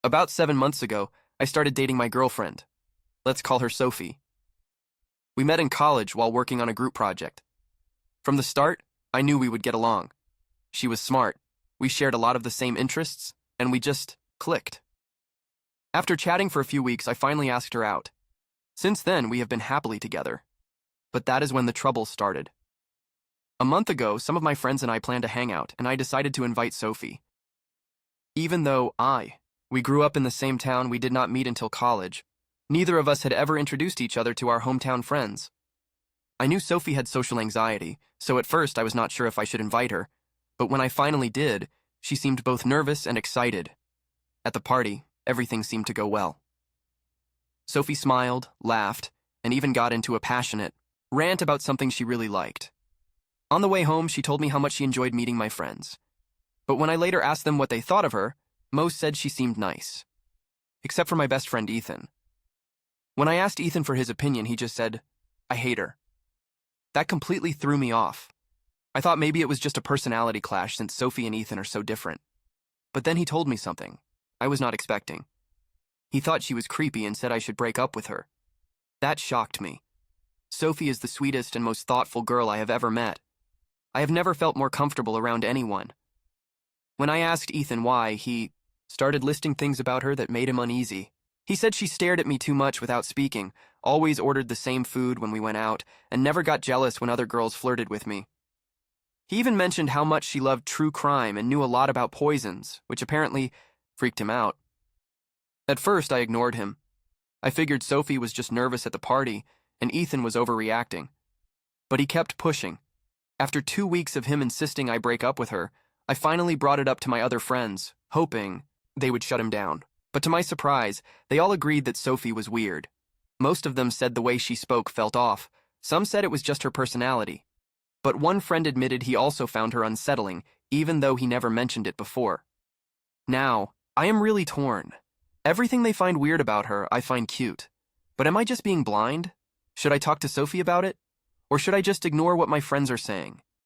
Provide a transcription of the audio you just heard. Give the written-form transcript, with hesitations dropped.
About 7 months ago, I started dating my girlfriend. Let's call her Sophie. We met in college while working on a group project. From the start, I knew we would get along. She was smart, we shared a lot of the same interests, and we just clicked. After chatting for a few weeks, I finally asked her out. Since then, we have been happily together. But that is when the trouble started. A month ago, some of my friends and I planned a hangout, and I decided to invite Sophie. Even though we grew up in the same town, we did not meet until college. Neither of us had ever introduced each other to our hometown friends. I knew Sophie had social anxiety, so at first I was not sure if I should invite her, but when I finally did, she seemed both nervous and excited. At the party, everything seemed to go well. Sophie smiled, laughed, and even got into a passionate rant about something she really liked. On the way home, she told me how much she enjoyed meeting my friends. But when I later asked them what they thought of her, most said she seemed nice. Except for my best friend Ethan. When I asked Ethan for his opinion, he just said, "I hate her." That completely threw me off. I thought maybe it was just a personality clash since Sophie and Ethan are so different. But then he told me something I was not expecting. He thought she was creepy and said I should break up with her. That shocked me. Sophie is the sweetest and most thoughtful girl I have ever met. I have never felt more comfortable around anyone. When I asked Ethan why, he started listing things about her that made him uneasy. He said she stared at me too much without speaking, always ordered the same food when we went out, and never got jealous when other girls flirted with me. He even mentioned how much she loved true crime and knew a lot about poisons, which apparently freaked him out. At first, I ignored him. I figured Sophie was just nervous at the party, and Ethan was overreacting. But he kept pushing. After 2 weeks of him insisting I break up with her, I finally brought it up to my other friends, hoping they would shut him down. But to my surprise, they all agreed that Sophie was weird. Most of them said the way she spoke felt off. Some said it was just her personality. But one friend admitted he also found her unsettling, even though he never mentioned it before. Now, I am really torn. Everything they find weird about her, I find cute. But am I just being blind? Should I talk to Sophie about it? Or should I just ignore what my friends are saying?